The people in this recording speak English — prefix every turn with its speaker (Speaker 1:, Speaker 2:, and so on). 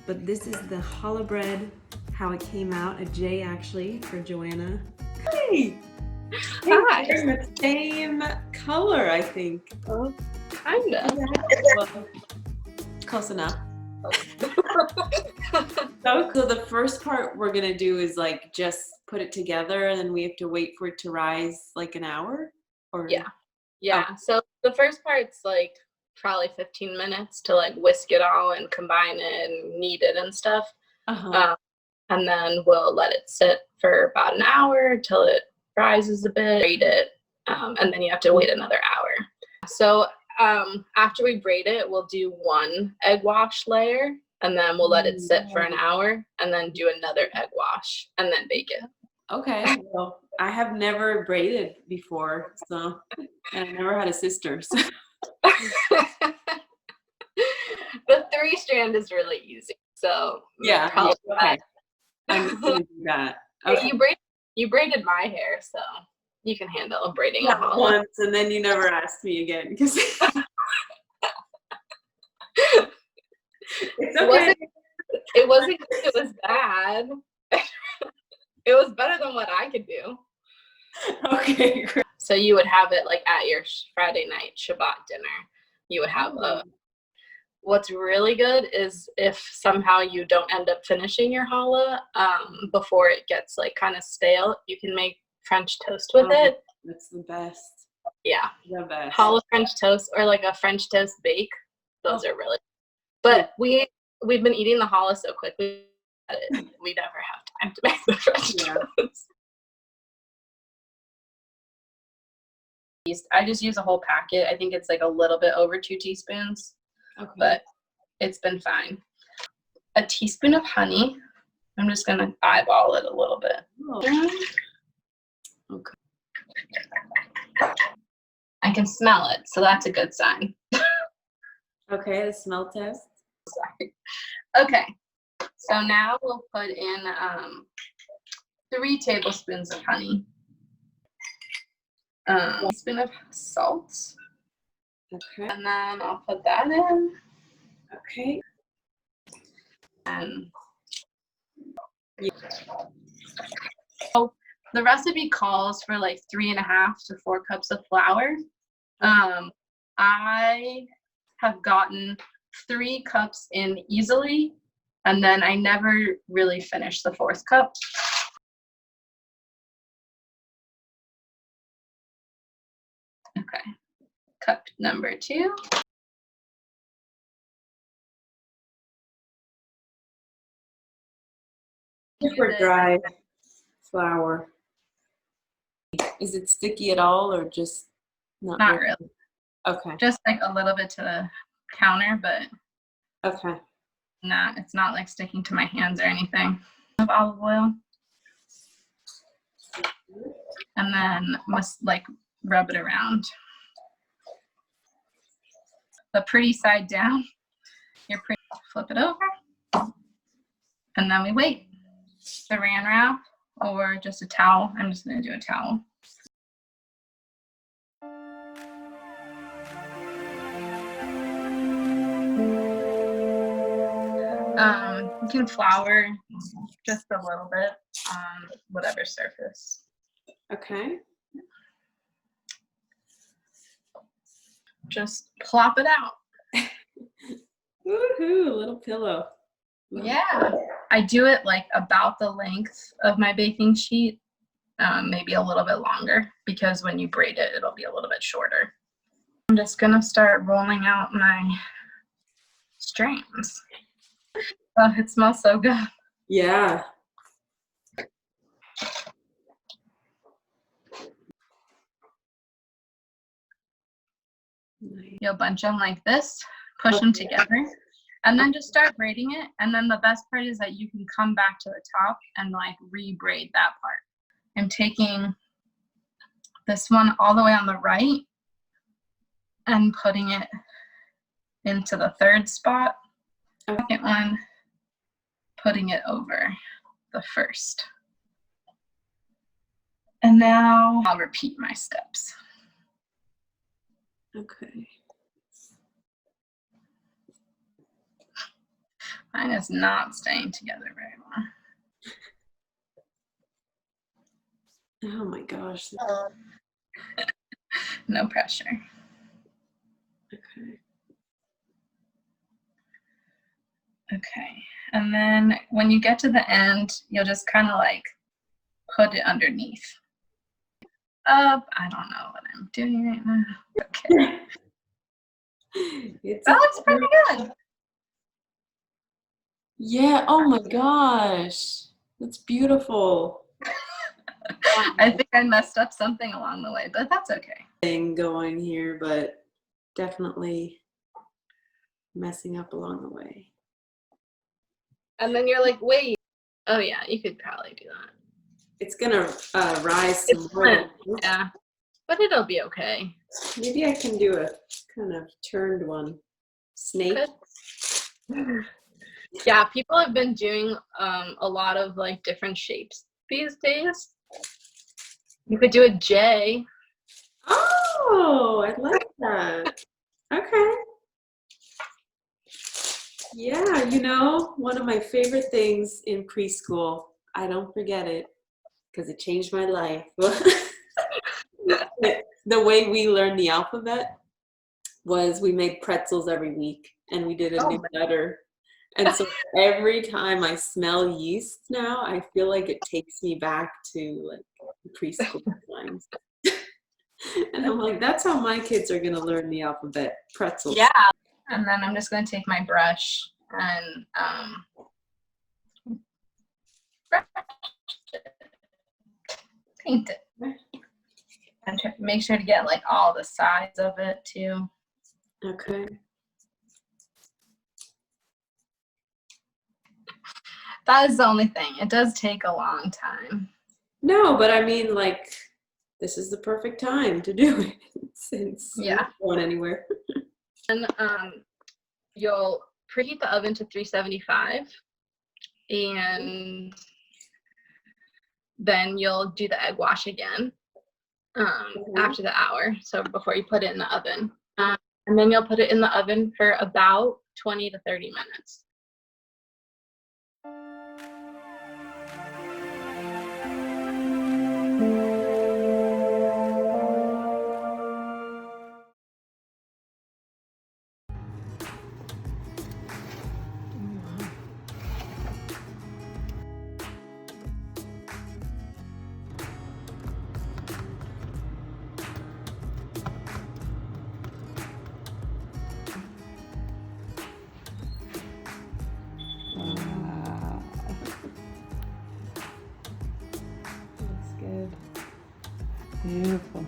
Speaker 1: but this is the challah bread, how it came out, a J actually for Joanna. Hey!
Speaker 2: Hi.
Speaker 1: They're the same color, I think.
Speaker 2: Oh, kinda.
Speaker 1: Well, close enough. So the first part we're gonna do is like just put it together, and then we have to wait for it to rise like an hour? Or
Speaker 2: Yeah. So the first part's like probably 15 minutes to like whisk it all and combine it and knead it and stuff. And then we'll let it sit for about an hour till it rises a bit, braid it, and then you have to wait another hour. So after we braid it, we'll do one egg wash layer, and then we'll let it sit for an hour, and then do another egg wash, and then bake it.
Speaker 1: Okay, well, I have never braided before, so, and I never had a sister, so.
Speaker 2: The 3-strand is really easy, so
Speaker 1: Yeah, okay. I'm just gonna do that. Okay.
Speaker 2: You braided my hair, so you can handle braiding a challah.
Speaker 1: Once, and then you never asked me again because it's okay.
Speaker 2: It wasn't it was bad. It was better than what I could do.
Speaker 1: Okay, great.
Speaker 2: So you would have it like at your Friday night Shabbat dinner. You would have what's really good is if somehow you don't end up finishing your challah before it gets like kind of stale, you can make French toast with it.
Speaker 1: That's the best.
Speaker 2: Yeah.
Speaker 1: The best.
Speaker 2: Challah French toast, or like a French toast bake. Those are really, but we've been eating the challah so quickly that we never have time to make the French toast. I just use a whole packet. I think it's like a little bit over 2 teaspoons, but it's been fine. A teaspoon of honey. I'm just gonna eyeball it a little bit.
Speaker 1: Okay.
Speaker 2: I can smell it, so that's a good sign.
Speaker 1: Okay, a smell test.
Speaker 2: Sorry. Okay, so now we'll put in 3 tablespoons of honey. 1 teaspoon of salt.
Speaker 1: Okay.
Speaker 2: And then I'll put that in.
Speaker 1: Okay.
Speaker 2: And so the recipe calls for like 3.5 to 4 cups of flour. I have gotten 3 cups in easily, and then I never really finished the 4th cup. Okay, cup number 2.
Speaker 1: Super dry flour. Is it sticky at all, or just not
Speaker 2: really?
Speaker 1: Okay.
Speaker 2: Just like a little bit to the counter, but
Speaker 1: okay.
Speaker 2: It's not like sticking to my hands or anything. Of olive oil. And then must like rub it around. The pretty side down. You're pretty. Flip it over. And then we wait. Saran wrap or just a towel. I'm just going to do a towel. You can flour just a little bit on whatever surface.
Speaker 1: Okay.
Speaker 2: Just plop it out.
Speaker 1: Woohoo, a little pillow.
Speaker 2: Yeah. I do it like about the length of my baking sheet, maybe a little bit longer, because when you braid it, it'll be a little bit shorter. I'm just gonna start rolling out my strands. Oh, it smells so good.
Speaker 1: Yeah.
Speaker 2: You'll bunch them like this, push them together, and then just start braiding it. And then the best part is that you can come back to the top and like re-braid that part. I'm taking this one all the way on the right and putting it into the 3rd spot. Second one, putting it over the 1st. And now I'll repeat my steps.
Speaker 1: Okay.
Speaker 2: Mine is not staying together very well.
Speaker 1: Oh my gosh.
Speaker 2: No pressure.
Speaker 1: Okay.
Speaker 2: Okay, and then when you get to the end, you'll just kind of like put it underneath. I don't know what I'm doing right now. Okay. That looks pretty good.
Speaker 1: Yeah, oh my gosh. That's beautiful.
Speaker 2: I think I messed up something along the way, but that's okay.
Speaker 1: Thing going here, but definitely messing up along the way.
Speaker 2: And then you're like, wait. Oh yeah, you could probably do that.
Speaker 1: It's gonna rise some more.
Speaker 2: Yeah, but it'll be okay.
Speaker 1: Maybe I can do a kind of turned one. Snake.
Speaker 2: Yeah, people have been doing a lot of like different shapes these days. You could do a J.
Speaker 1: Oh, I like that. Okay. Yeah, you know, one of my favorite things in preschool, I don't forget it because it changed my life. The way we learned the alphabet was we made pretzels every week and we did a new letter. And so every time I smell yeast now, I feel like it takes me back to like preschool times. And I'm like, that's how my kids are gonna learn the alphabet. Pretzels.
Speaker 2: Yeah. And then I'm just gonna take my brush and paint it. And make sure to get like all the sides of it too.
Speaker 1: Okay.
Speaker 2: That is the only thing. It does take a long time.
Speaker 1: No, but I mean, like, this is the perfect time to do it since you're not going anywhere.
Speaker 2: And you'll preheat the oven to 375, and then you'll do the egg wash again after the hour. So before you put it in the oven, and then you'll put it in the oven for about 20 to 30 minutes.
Speaker 1: Wow. Looks good. Beautiful.